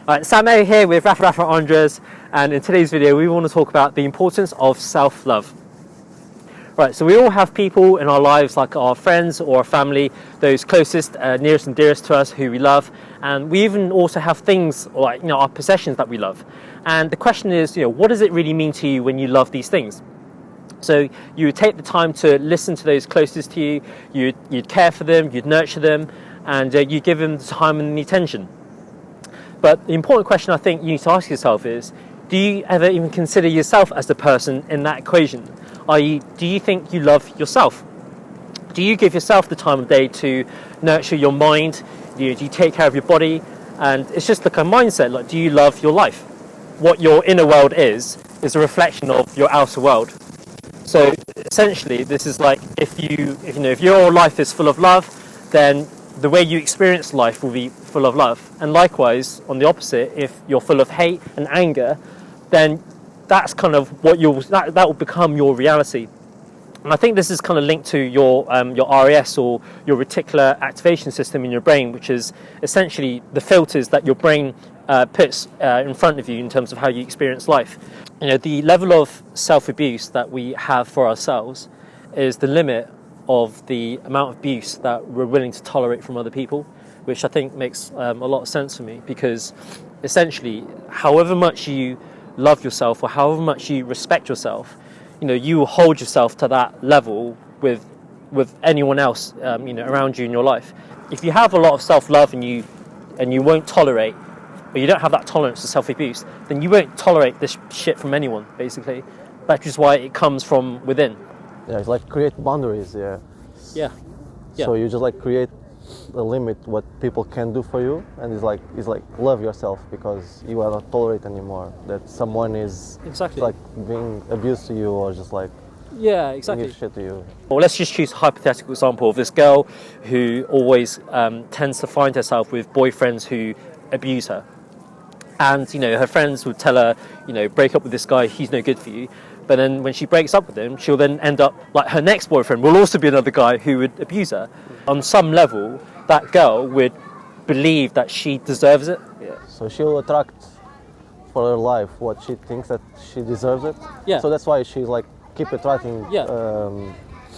Alright, Sam A here with Rafa Andres, and in today's video we want to talk about the importance of self-love. Right, so we all have people in our lives like our friends or our family, those closest, nearest and dearest to us who we love, and we even also have things like our possessions that we love. And the question is, what does it really mean to you when you love these things? So you would take the time to listen to those closest to you, you'd care for them, you'd nurture them, and you'd give them the time and the attention. But the important question I think you need to ask yourself is, do you ever even consider yourself as the person in that equation? I.e., do you think you love yourself? Do you give yourself the time of day to nurture your mind? Do you take care of your body? And it's just like a mindset, like, do you love your life? What your inner world is a reflection of your outer world. So essentially, this is like, if your life is full of love, then the way you experience life will be full of love. And likewise, on the opposite, if you're full of hate and anger, then that's kind of what that will become your reality. And I think this is kind of linked to your RAS, or your reticular activation system in your brain, which is essentially the filters that your brain puts in front of you in terms of how you experience life. The level of self-abuse that we have for ourselves is the limit of the amount of abuse that we're willing to tolerate from other people, which I think makes a lot of sense for me, because essentially, however much you love yourself or however much you respect yourself, you hold yourself to that level with anyone else around you in your life. If you have a lot of self-love and you won't tolerate, or you don't have that tolerance to self-abuse, then you won't tolerate this shit from anyone, basically. That's just why it comes from within. Yeah, it's like create boundaries, Yeah. So you just like create a limit what people can do for you, and it's like love yourself, because you are not tolerate anymore that someone is like being abused to you, or just like exactly shit to you. Well, let's just choose a hypothetical example of this girl who always tends to find herself with boyfriends who abuse her. And her friends would tell her, break up with this guy, he's no good for you. But then when she breaks up with him, she'll then end up like her next boyfriend will also be another guy who would abuse her. On some level, that girl would believe that she deserves it. Yeah. So she'll attract for her life what she thinks that she deserves it. Yeah. So that's why she's like keep attracting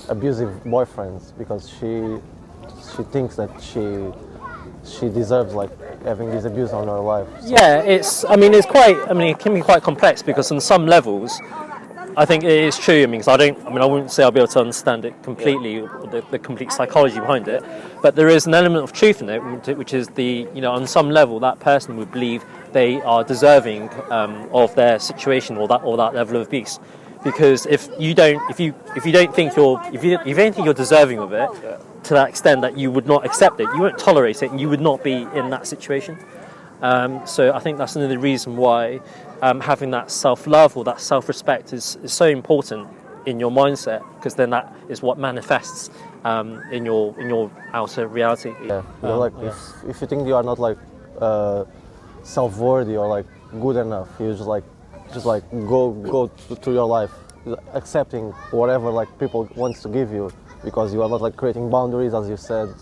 abusive boyfriends, because she thinks that she deserves like having this abuse on her life. So. Yeah, it can be quite complex, because on some levels, I think it is true. Because I wouldn't say I'll be able to understand it completely, or the complete psychology behind it, but there is an element of truth in it, which is on some level that person would believe they are deserving of their situation or that level of abuse. Because if you don't think you're deserving of it to that extent that you would not accept it, you won't tolerate it, and you would not be in that situation. So I think that's another reason why having that self-love or that self-respect is so important in your mindset, because then that is what manifests in your outer reality. Yeah, if you think you are not like self-worthy or like good enough, you just go through your life accepting whatever like people wants to give you, because you are not like creating boundaries, as you said,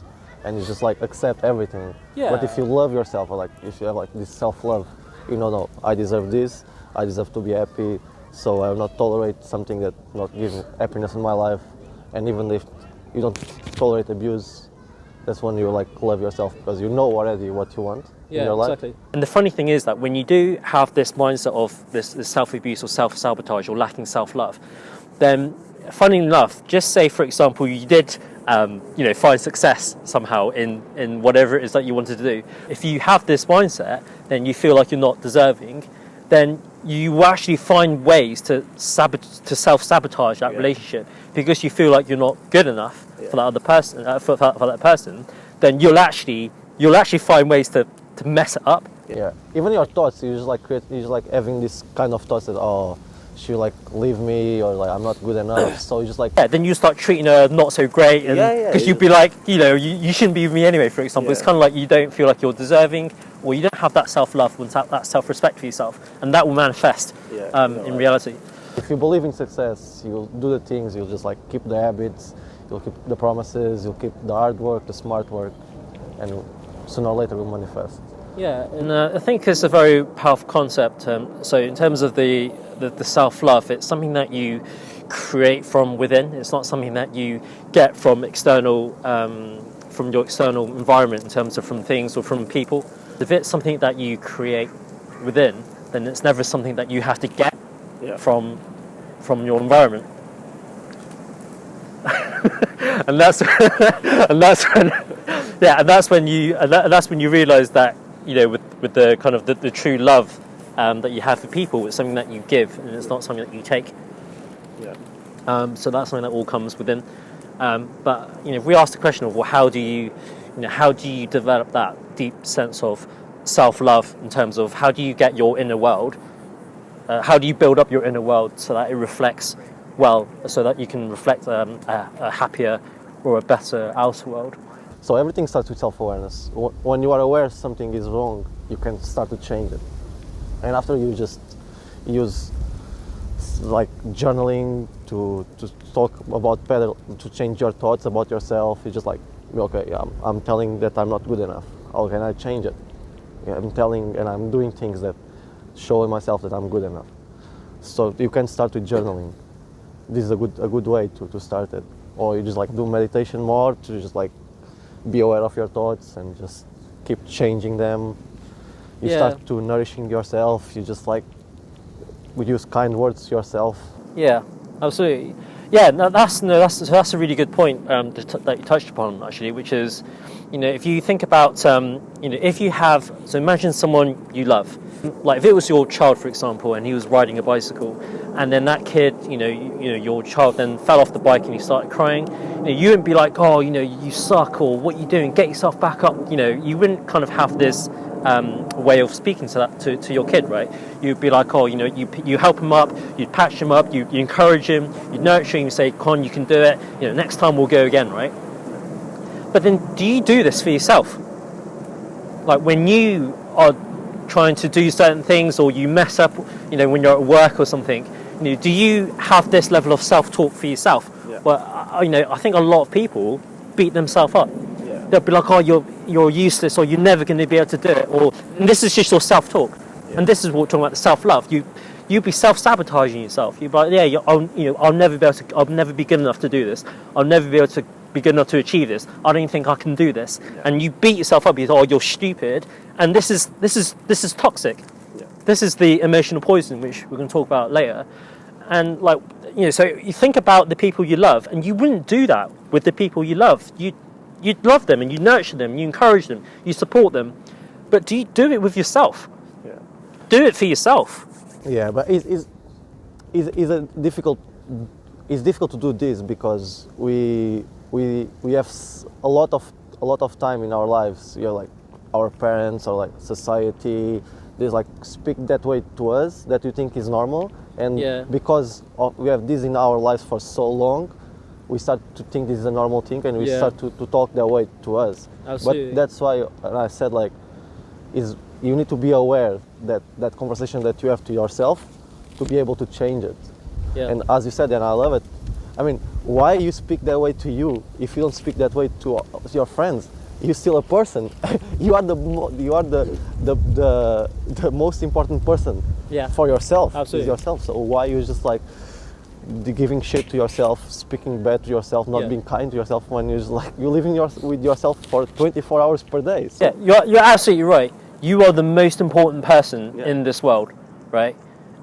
and you just like accept everything. Yeah. But if you love yourself, or like if you have like this self-love, no, I deserve this, I deserve to be happy, so I will not tolerate something that not giving happiness in my life. And even if you don't tolerate abuse, that's when you like love yourself, because you know already what you want in your life. Exactly. And the funny thing is that when you do have this mindset of this self-abuse or self-sabotage or lacking self-love, then funny enough, just say for example you did find success somehow in whatever it is that you wanted to do. If you have this mindset, then you feel like you're not deserving, then you will actually find ways to self-sabotage that relationship, because you feel like you're not good enough for that other person, for that person. Then you'll actually find ways to mess it up. Yeah. Even your thoughts, you just like having this kind of thoughts that she'll like leave me, or like I'm not good enough. So you just like then you start treating her not so great, and because you'd be like, you shouldn't be with me anyway, for example. It's kind of like you don't feel like you're deserving, or you don't have that self-love, that self-respect for yourself, and that will manifest in reality. If you believe in success, you'll do the things, you'll just like keep the habits, you'll keep the promises, you'll keep the hard work, the smart work, and sooner or later will manifest. Yeah, and I think it's a very powerful concept. So in terms of the self-love, it's something that you create from within. It's not something that you get from from your external environment in terms of from things or from people. If it's something that you create within, then it's never something that you have to get from your environment. and that's and that's when you realize that, you know, with the kind of the true love that you have for people, it's something that you give and it's not something that you take. So that's something that all comes within. But you know, if we ask the question of, well, how do you develop that deep sense of self-love in terms of how do you get your inner world? How do you build up your inner world so that it reflects well, so that you can reflect a happier or a better outer world? So everything starts with self-awareness. When you are aware something is wrong, you can start to change it. And after you just use like journaling to talk about better, to change your thoughts about yourself. You're just like, okay, I'm telling that I'm not good enough. How can I change it? Yeah, I'm telling and I'm doing things that show myself that I'm good enough. So you can start with journaling. This is a good way to start it. Or you just like do meditation more to just like be aware of your thoughts and just keep changing them. You start to nourishing yourself. You just like would use kind words to yourself. Yeah, absolutely. Yeah, that's a really good point that you touched upon actually, which is, you know, if you think about, you know, if you have, so imagine someone you love, like if it was your child, for example, and he was riding a bicycle, and then that kid, you know, your child then fell off the bike and he started crying, you know, you wouldn't be like, oh, you know, you suck, or what are you doing? Get yourself back up. You know, you wouldn't kind of have this way of speaking to your kid, right? You'd be like, oh, you know, you help him up, you'd patch him up, you encourage him, you'd nurture him, you say, Con, you can do it, you know, next time we'll go again, right? But then do you do this for yourself? Like when you are trying to do certain things or you mess up, you know, when you're at work or something, you know, do you have this level of self-talk for yourself? Yeah. Well, you know, I think a lot of people beat themselves up. Yeah. They'll be like, oh, you're useless, or you're never going to be able to do it, and this is just your self-talk. Yeah. And this is what we're talking about, the self-love. You'd be self-sabotaging yourself. You'd be like, I'll never be good enough to do this. I'll never be able to be good enough to achieve this. I don't even think I can do this. Yeah. And you beat yourself up. You say, oh, you're stupid. And this is toxic. Yeah. This is the emotional poison, which we're going to talk about later. And like, you know, so you think about the people you love, and you wouldn't do that with the people you love. You'd love them and you nurture them, you encourage them, you support them. But do you do it with yourself? Yeah. Do it for yourself. Yeah, but it's difficult to do this because we have a lot of time in our lives. You know, like our parents or like society, they like speak that way to us that you think is normal, and because we have this in our lives for so long, we start to think this is a normal thing, and we start to talk that way to us. Absolutely. But that's why I said like, you need to be aware that conversation that you have to yourself to be able to change it. Yeah. And as you said, and I love it, I mean, why you speak that way to you if you don't speak that way to your friends? You're still a person. You are the most important person for yourself. Absolutely. Yourself. So why you just like giving shit to yourself, speaking bad to yourself, not being kind to yourself when you're just like you're living with yourself for 24 hours per day? So. Yeah, you're absolutely right. You are the most important person in this world, right?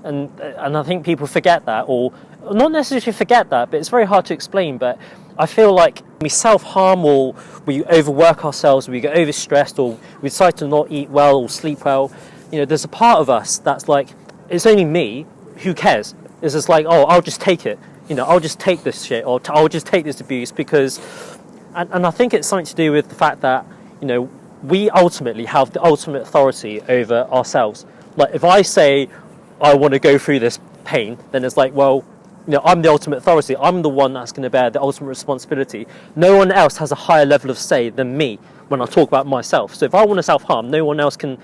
And I think people forget that, or not necessarily forget that, but it's very hard to explain. But I feel like we self-harm, or we overwork ourselves, or we get overstressed, or we decide to not eat well or sleep well. You know, there's a part of us that's like, it's only me, who cares? It's just like, oh, I'll just take it. You know, I'll just take this shit, or I'll just take this abuse because... And I think it's something to do with the fact that, you know, we ultimately have the ultimate authority over ourselves. Like, if I say, I want to go through this pain, then it's like, well, you know, I'm the ultimate authority. I'm the one that's going to bear the ultimate responsibility. No one else has a higher level of say than me when I talk about myself. So if I want to self-harm, no one else can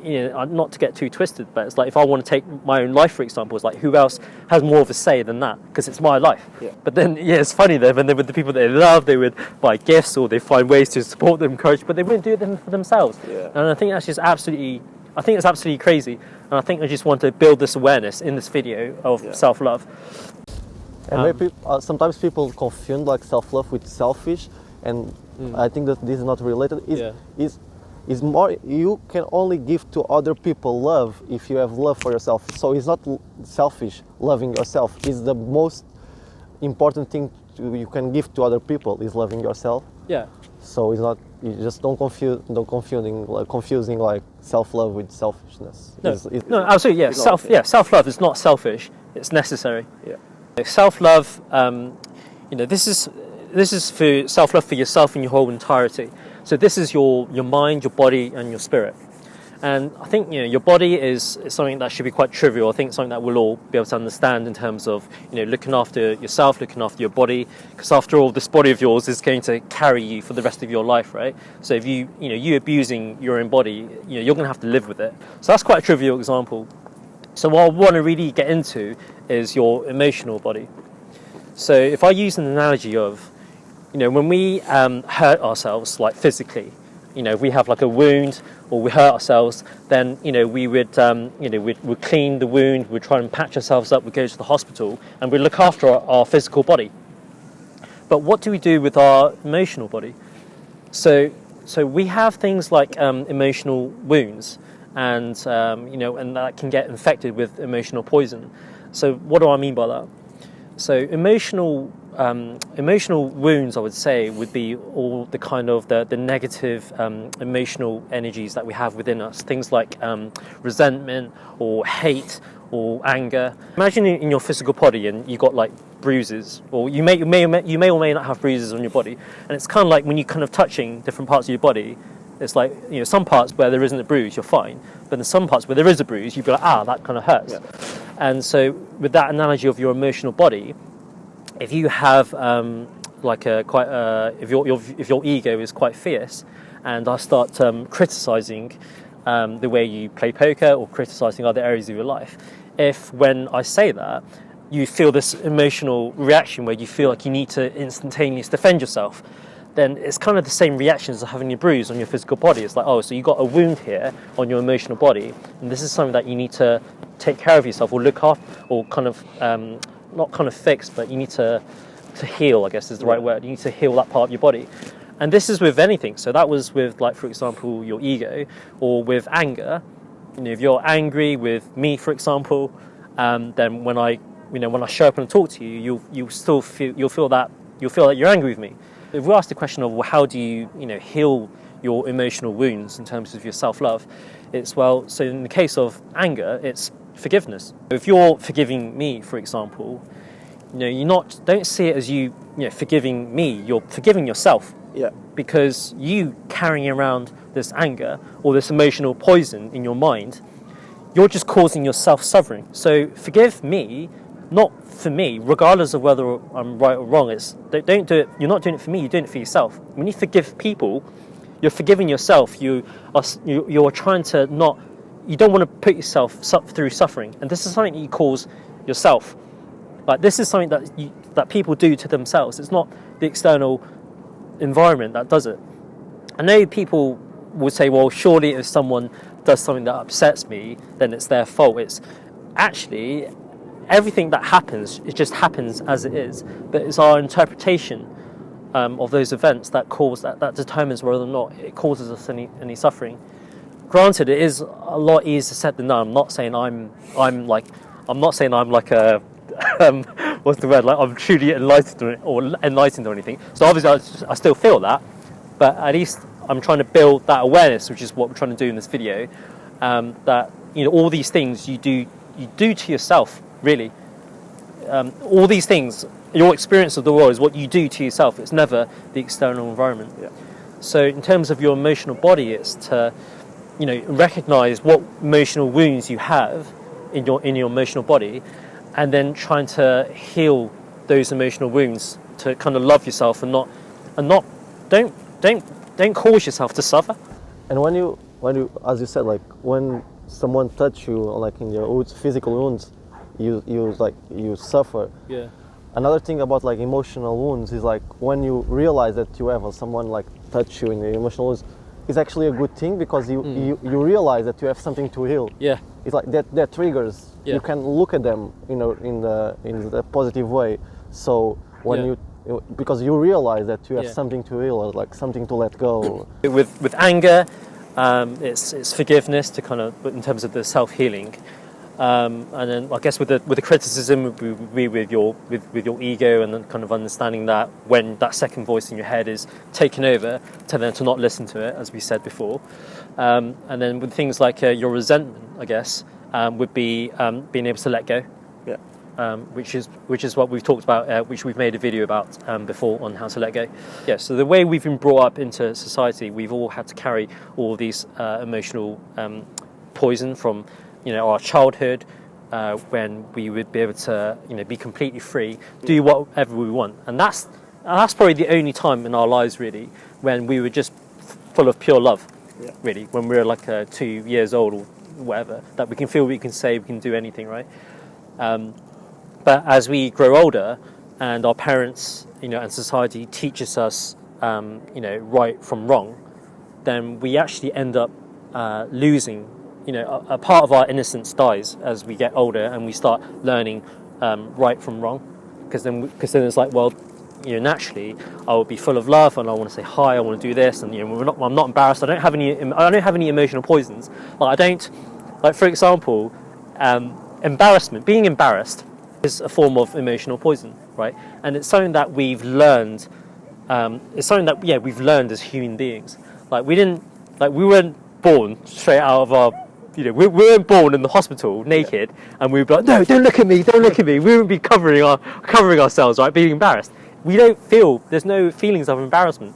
not to get too twisted, but it's like if I want to take my own life, for example, it's like who else has more of a say than that? Because it's my life. Yeah. But then, it's funny though, when they're with the people that they love, they would buy gifts or they find ways to support them, encourage, but they wouldn't do it for themselves. Yeah. And I think that's just absolutely crazy. And I think I just want to build this awareness in this video of self-love. And maybe sometimes people confuse like self-love with selfish, and I think that this is not related. Is more, you can only give to other people love if you have love for yourself. So it's not selfish loving yourself. It's the most important thing you can give to other people is loving yourself. Yeah. So it's not, you just don't confusing like self-love with selfishness. No, absolutely. Yeah. Self-love is not selfish. It's necessary. Yeah. Self-love, this is for self-love for yourself in your whole entirety. So this is your mind, your body, and your spirit. And I think your body is something that should be quite trivial. I think something that we'll all be able to understand in terms of looking after yourself, looking after your body. Because after all, this body of yours is going to carry you for the rest of your life, right? So if you abusing your own body, you're going to have to live with it. So that's quite a trivial example. So what I want to really get into is your emotional body. So if I use an analogy of when we hurt ourselves, like physically, if we have like a wound or we hurt ourselves, then we would we'd clean the wound, we'd try and patch ourselves up, we'd go to the hospital, and we'd look after our physical body. But what do we do with our emotional body? So we have things like emotional wounds, and and that can get infected with emotional poison. So what do I mean by that? So emotional wounds, I would say, would be all the kind of the negative emotional energies that we have within us. Things like resentment or hate or anger. Imagine in your physical body and you got like bruises, or you may or may not have bruises on your body. And it's kind of like when you're kind of touching different parts of your body, it's like some parts where there isn't a bruise, you're fine. But in some parts where there is a bruise, you'd be like, that kind of hurts. Yeah. And so with that analogy of your emotional body, if you have if your ego is quite fierce, and I start criticizing the way you play poker or criticizing other areas of your life, if when I say that, you feel this emotional reaction where you feel like you need to instantaneously defend yourself, then it's kind of the same reaction as having a bruise on your physical body. It's like, so you got a wound here on your emotional body, and this is something that you need to take care of yourself or look after, or kind of not kind of fix, but you need to heal, I guess is the right word. You need to heal that part of your body. And this is with anything. So that was with, like, for example, your ego, or with anger. If you're angry with me, for example, then when I show up and talk to you, you'll feel that you're angry with me. If we ask the question of, well, how do you heal your emotional wounds in terms of your self-love, it's, well, so in the case of anger, it's forgiveness. If you're forgiving me, for example, don't see it as you forgiving me. You're forgiving yourself. Yeah. Because you carrying around this anger or this emotional poison in your mind, you're just causing yourself suffering. So forgive me, not for me, regardless of whether I'm right or wrong. Don't do it. You're not doing it for me. You're doing it for yourself. When you forgive people, you're forgiving yourself. You're trying to not. You don't want to put yourself through suffering, and this is something that you cause yourself. Like, this is something that people do to themselves. It's not the external environment that does it. I know people would say, well, surely if someone does something that upsets me, then it's their fault. It's actually everything that happens, it just happens as it is. But it's our interpretation of those events that determines whether or not it causes us any suffering. Granted, it is a lot easier said than done. I'm not saying I'm like a what's the word? Like, I'm truly enlightened or anything. So obviously, I still feel that, but at least I'm trying to build that awareness, which is what we're trying to do in this video. That all these things you do to yourself, really. All these things, your experience of the world is what you do to yourself. It's never the external environment. Yeah. So in terms of your emotional body, it's to recognize what emotional wounds you have in your emotional body, and then trying to heal those emotional wounds to kind of love yourself and don't cause yourself to suffer. And when when you, as you said, like when someone touch you, like in your wounds, physical wounds, you suffer. Yeah. Another thing about like emotional wounds is like when you realize that you have someone like touch you in the emotional wounds, it's actually a good thing because you realize that you have something to heal. Yeah. It's like that triggers. Yeah. You can look at them, you know, in the positive way. So when Yeah. because you realize that you have Yeah. something to heal, or like something to let go. With anger, it's forgiveness to kind of in terms of the self-healing, and then I guess with the criticism would be with your ego, and then kind of understanding that when that second voice in your head is taken over, to not listen to it, as we said before, and then with things like your resentment, I guess, would be being able to let go. Yeah. Which is what we've talked about, which we've made a video about before on how to let go. Yeah, so the way we've been brought up into society, we've all had to carry all of these emotional poison from, our childhood, when we would be able to, be completely free, do whatever we want, and that's probably the only time in our lives really when we were just full of pure love. Yeah. Really, when we were like 2 years old or whatever, that we can feel, we can say, we can do anything, right? But as we grow older and our parents, and society teaches us, right from wrong, then we actually end up losing, a part of our innocence dies as we get older and we start learning right from wrong. Because then it's like, well, naturally, I will be full of love and I want to say hi, I want to do this, and I'm not embarrassed. I don't have any emotional poisons. Like for example, embarrassment. Being embarrassed is a form of emotional poison, right? And it's something that we've learned. It's something that we've learned as human beings. Like we weren't born straight out of our, we weren't born in the hospital naked, and we'd be like, no, don't look at me, don't look at me. We wouldn't be covering ourselves, right? Being embarrassed. We don't feel. There's no feelings of embarrassment.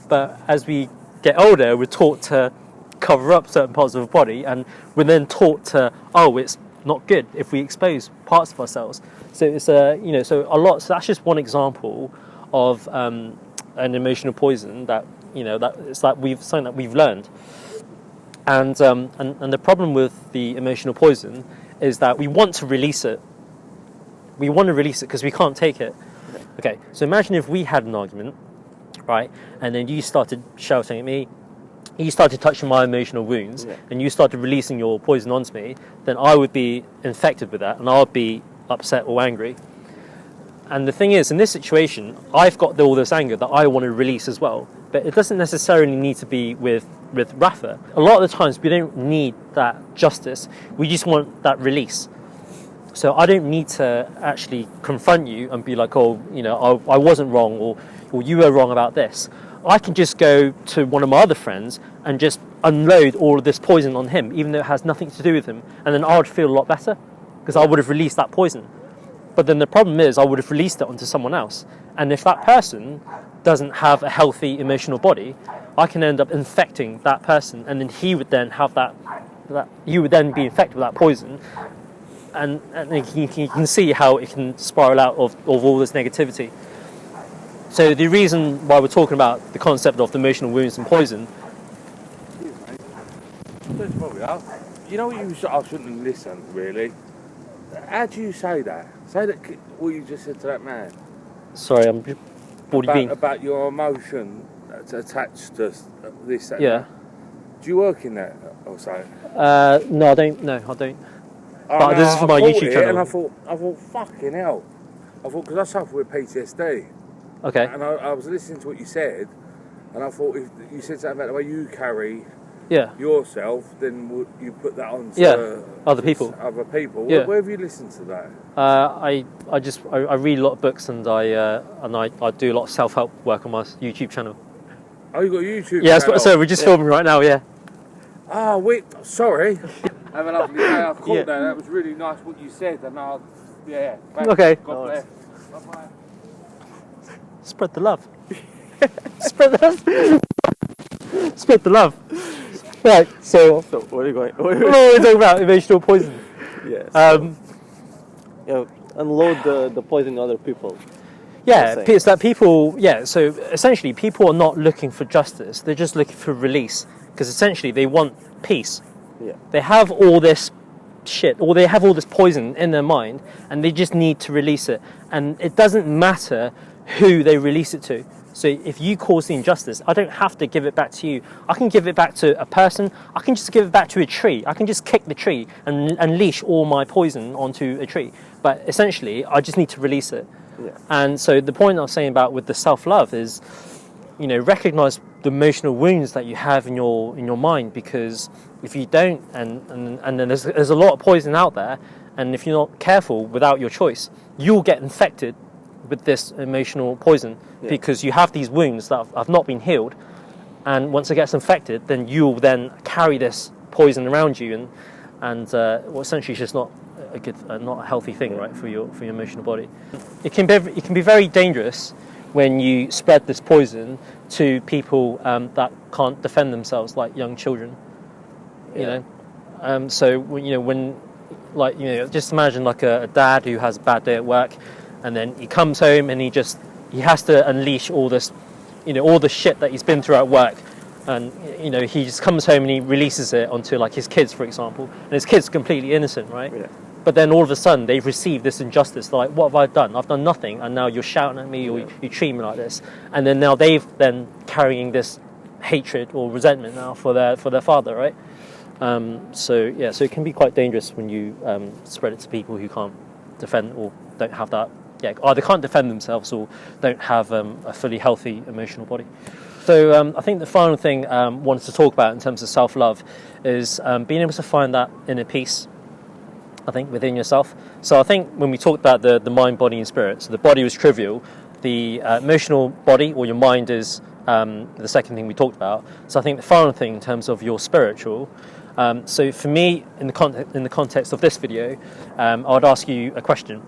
But as we get older, we're taught to cover up certain parts of our body, and we're then taught to, it's not good if we expose parts of ourselves. So it's so that's just one example of an emotional poison that that it's like something that we've learned. And the problem with the emotional poison is that we want to release it. We want to release it because we can't take it. Okay, so imagine if we had an argument, right, and then you started shouting at me, you started touching my emotional wounds, and you started releasing your poison onto me, then I would be infected with that, and I would be upset or angry. And the thing is, in this situation, I've got all this anger that I want to release as well, but it doesn't necessarily need to be with Rafa. A lot of the times, we don't need that justice. We just want that release. So I don't need to actually confront you and be like, I wasn't wrong, or you were wrong about this. I can just go to one of my other friends and just unload all of this poison on him, even though it has nothing to do with him. And then I would feel a lot better because I would have released that poison. But then the problem is I would have released it onto someone else. And if that person doesn't have a healthy emotional body, I can end up infecting that person. And then he would then have that you would then be infected with that poison. And you can see how it can spiral out of all this negativity. So the reason why we're talking about the concept of the emotional wounds and poison. I shouldn't listen, really. How do you say that? Say that what you just said to that man. Sorry, what do you mean? About your emotion that's attached to this. That, yeah. Do you work in that or something? No, I don't. But this is for my YouTube channel. And I thought, fucking hell. Because I suffer with PTSD. Okay. And I was listening to what you said, and I thought if you said something about the way you carry yourself, then you put that on to other people. Yeah. Where have you listened to that? I read a lot of books, and I do a lot of self-help work on my YouTube channel. Oh, you got a YouTube channel? Yeah, so we're just filming right now, yeah. Ah, sorry. Have a lovely day. I caught that. That was really nice what you said, and thanks. Okay. God bless. Bye-bye. Spread the love. Spread the love. Right, so Where are you going? what are we talking about? Emotional poison. Yes. Unload the poison on other people. Yeah, it's that people. Yeah, so essentially, people are not looking for justice; they're just looking for release. because essentially they want peace. Yeah. They have all this shit, or they have all this poison in their mind, and they just need to release it. And it doesn't matter who they release it to. So if you cause the injustice, I don't have to give it back to you. I can give it back to a person. I can just give it back to a tree. I can just kick the tree and unleash all my poison onto a tree. But essentially, I just need to release it. Yeah. And so the point I was saying about with the self-love is, recognize the emotional wounds that you have in your mind, because if you don't, and then there's a lot of poison out there, and if you're not careful without your choice, you'll get infected with this emotional poison, because you have these wounds that have not been healed, and once it gets infected, then you'll then carry this poison around you, and essentially it's just not a good, not a healthy thing, right, for your emotional body. It can be very dangerous when you spread this poison to people that can't defend themselves, like young children. So when just imagine like a dad who has a bad day at work, and then he comes home and he has to unleash all this, all the shit that he's been through at work, and he just comes home and he releases it onto like his kids, for example, and his kids are completely innocent, right? Yeah. But then all of a sudden they've received this injustice. They're like, what have I done? I've done nothing, and now you're shouting at me, or you treat me like this, and then now they've then carrying this hatred or resentment now for their father, right? So it can be quite dangerous when you spread it to people who can't defend or don't have that. Either can't defend themselves or don't have a fully healthy emotional body. So I think the final thing I wanted to talk about in terms of self-love is being able to find that inner peace, I think, within yourself. So I think when we talked about the mind, body and spirit, so the body was trivial, the emotional body or your mind is the second thing we talked about. So I think the final thing in terms of your spiritual, so for me, in the context of this video, I would ask you a question.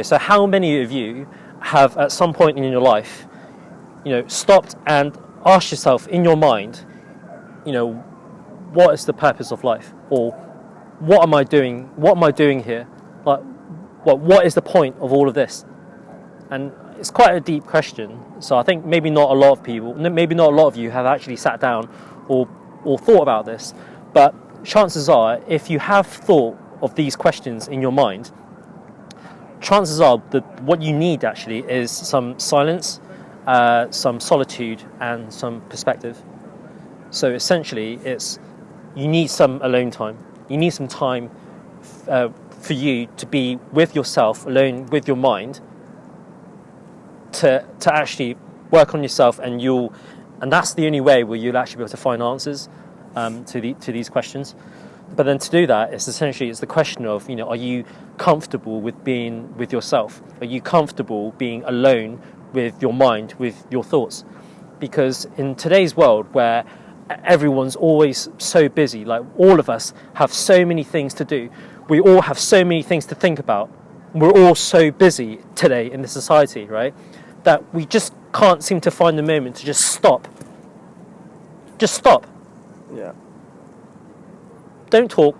So how many of you have at some point in your life, stopped and asked yourself in your mind, what is the purpose of life? Or what am I doing? What am I doing here? Like, what is the point of all of this? And it's quite a deep question. So I think maybe not a lot of you have actually sat down or thought about this. But chances are, if you have thought of these questions in your mind, chances are that what you need actually is some silence, some solitude, and some perspective. So essentially, you need some alone time. You need some time for you to be with yourself, alone with your mind, to actually work on yourself, and that's the only way where you'll actually be able to find answers to these questions. But then to do that, it's the question of, are you comfortable with being with yourself? Are you comfortable being alone with your mind, with your thoughts? Because in today's world where everyone's always so busy, like all of us have so many things to do, we all have so many things to think about, we're all so busy today in the society, right, that we just can't seem to find the moment to just stop. Just stop. Yeah. Don't talk,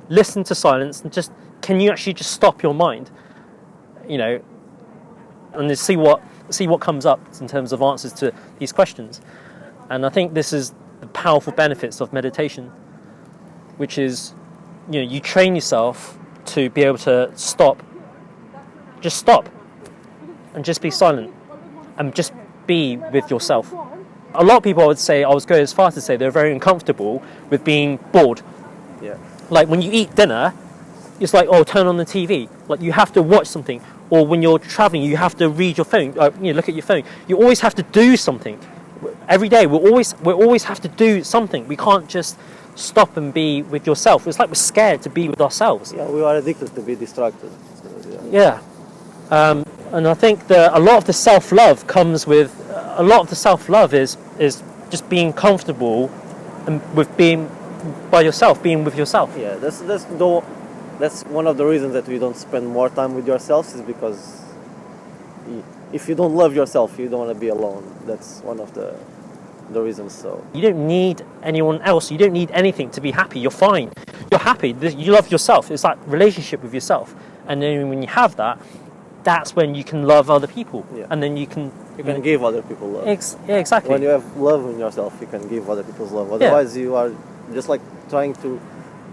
listen to silence, and can you actually just stop your mind, and see what comes up in terms of answers to these questions. And I think this is the powerful benefits of meditation, which is, you train yourself to be able to stop, and just be silent, and just be with yourself. A lot of people, I would go as far to say they're very uncomfortable with being bored. Yeah. Like when you eat dinner, it's like, turn on the TV. Like you have to watch something. Or when you're traveling, you have to read your phone. Look at your phone. You always have to do something. Every day, we always have to do something. We can't just stop and be with yourself. It's like we're scared to be with ourselves. Yeah, we are addicted to be distracted. So, yeah. And I think a lot of the self-love comes with, is just being comfortable and with being by yourself, being with yourself. Yeah, that's one of the reasons that we don't spend more time with yourselves, is because if you don't love yourself, you don't want to be alone. That's one of the reasons. So you don't need anyone else. You don't need anything to be happy. You're fine. You're happy. You love yourself. It's that relationship with yourself. And then when you have that, that's when you can love other people. Yeah. And then you can You can give other people love. Yeah, exactly. When you have love in yourself, you can give other people's love. Otherwise, you are just like trying to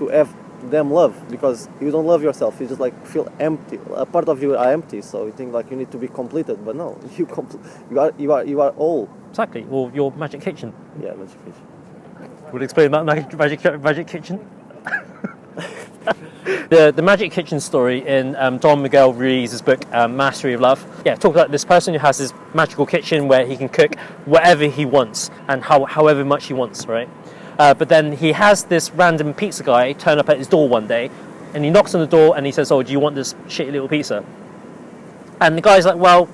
have them love, because you don't love yourself. You just like feel empty. A part of you are empty, so you think like you need to be completed. But no, you are all. Exactly. Or your magic kitchen. Yeah, magic kitchen. Would explain that magic kitchen. The Magic Kitchen story in Don Miguel Ruiz's book Mastery of Love. Yeah, talk about this person who has this magical kitchen where he can cook whatever he wants and however much he wants, right? But then he has this random pizza guy turn up at his door one day, and he knocks on the door and he says, "Oh, do you want this shitty little pizza?" And the guy's like, "Well,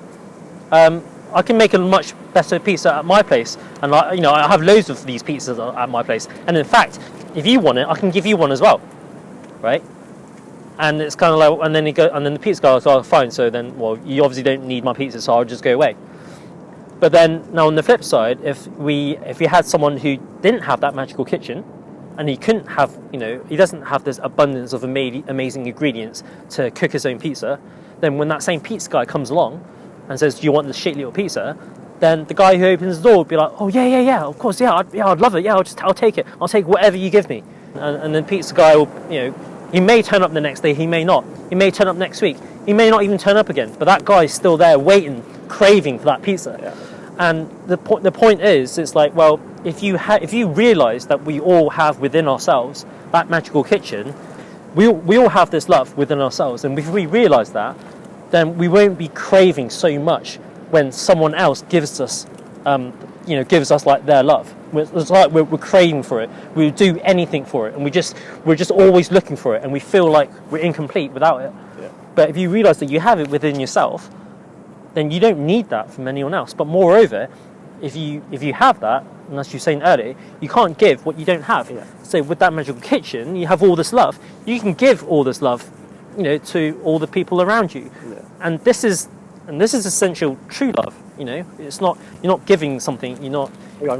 I can make a much better pizza at my place, and I have loads of these pizzas at my place. And in fact, if you want it, I can give you one as well, right?" And it's kind of like, and then the pizza guy goes, "Oh, fine. So then, well, you obviously don't need my pizza, so I'll just go away." But then, now on the flip side, if we had someone who didn't have that magical kitchen, and he couldn't have, he doesn't have this abundance of amazing ingredients to cook his own pizza, then when that same pizza guy comes along and says, "Do you want this shitty little pizza?" then the guy who opens the door would be like, "Oh yeah, of course, I'd love it. Yeah, I'll take it. I'll take whatever you give me." And then pizza guy will, he may turn up the next day, he may not. He may turn up next week. He may not even turn up again. But that guy's still there waiting, craving for that pizza. Yeah. And the point is, it's like, well, if you realise that we all have within ourselves that magical kitchen, we all have this love within ourselves. And if we realise that, then we won't be craving so much when someone else gives us like their love. It's like we're craving for it. We do anything for it, and we're just always looking for it, and we feel like we're incomplete without it. Yeah. But if you realise that you have it within yourself, then you don't need that from anyone else. But moreover, if you have that, and as you were saying earlier, you can't give what you don't have. Yeah. So with that magical kitchen, you have all this love. You can give all this love, to all the people around you. Yeah. And this is essential true love. It's not, you're not giving something, you're not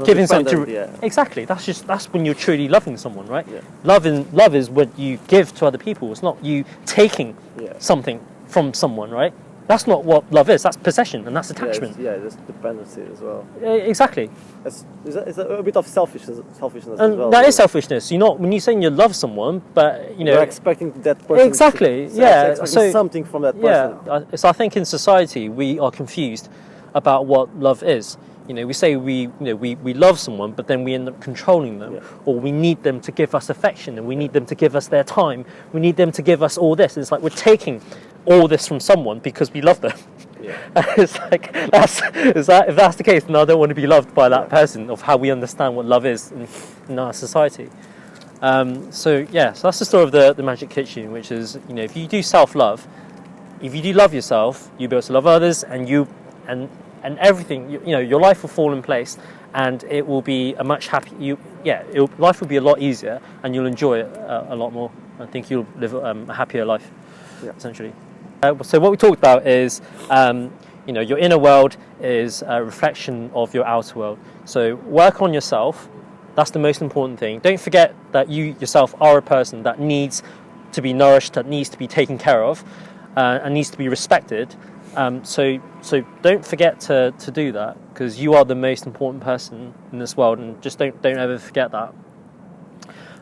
giving something to exactly. That's when you're truly loving someone, right? Yeah. Love is what you give to other people. It's not you taking something from someone, right? That's not what love is. That's possession, and that's attachment. There's dependency as well. Exactly. It's a bit of selfishness and as well. That is selfishness. When you're saying you love someone, but you're expecting that person exactly. So something from that person. Yeah. So I think in society we are confused about what love is. We say we love someone, but then we end up controlling them, or we need them to give us affection, and we need them to give us their time. We need them to give us all this. It's like we're taking all this from someone because we love them. Yeah. It's like if that's the case, then I don't want to be loved by that person of how we understand what love is in our society. So that's the story of the Magic Kitchen, which is if you do self-love, if you do love yourself, you'll be able to love others, and everything, your life will fall in place, and it will be a much happier. Life will be a lot easier, and you'll enjoy it a lot more. I think you'll live a happier life, essentially. So what we talked about is, your inner world is a reflection of your outer world. So work on yourself. That's the most important thing. Don't forget that you yourself are a person that needs to be nourished, that needs to be taken care of, and needs to be respected. So don't forget to do that, because you are the most important person in this world, and just don't ever forget that.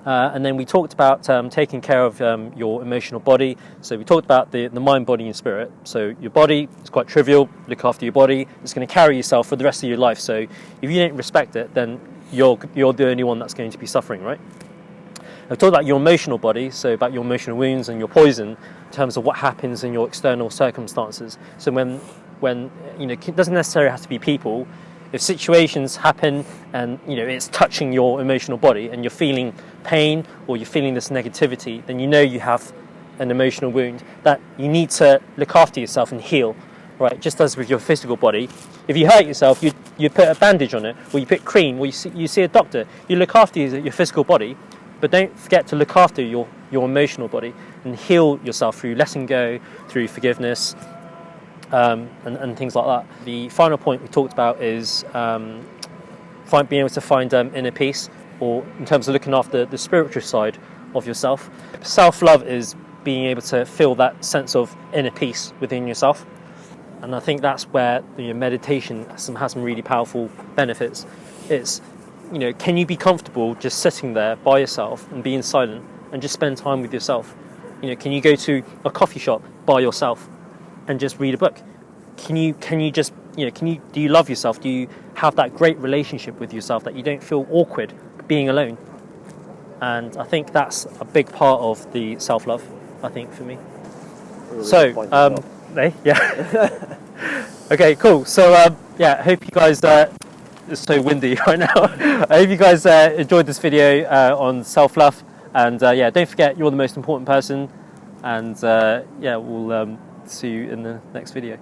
And then we talked about taking care of your emotional body. So we talked about the mind, body, and spirit. So your body is quite trivial. Look after your body. It's going to carry yourself for the rest of your life. So if you don't respect it, then you're the only one that's going to be suffering, right? I've talked about your emotional body, so about your emotional wounds and your poison, in terms of what happens in your external circumstances. So when it doesn't necessarily have to be people. If situations happen and it's touching your emotional body and you're feeling pain or you're feeling this negativity, then you have an emotional wound that you need to look after yourself and heal, right? Just as with your physical body, if you hurt yourself, you put a bandage on it, or you put cream, or you see a doctor. You look after your physical body, but don't forget to look after your emotional body and heal yourself through letting go, through forgiveness. And things like that. The final point we talked about is being able to find inner peace, or in terms of looking after the spiritual side of yourself. Self-love is being able to feel that sense of inner peace within yourself. And I think that's where meditation has some really powerful benefits. It's, can you be comfortable just sitting there by yourself and being silent and just spend time with yourself? Can you go to a coffee shop by yourself and just read a book? Do you love yourself? Do you have that great relationship with yourself that you don't feel awkward being alone? And I think that's a big part of the self-love, I think, for me. Really So, yeah. Okay, cool. So, I hope you guys, it's so windy right now. I hope you guys enjoyed this video on self-love. And don't forget, you're the most important person. And we'll see you in the next video.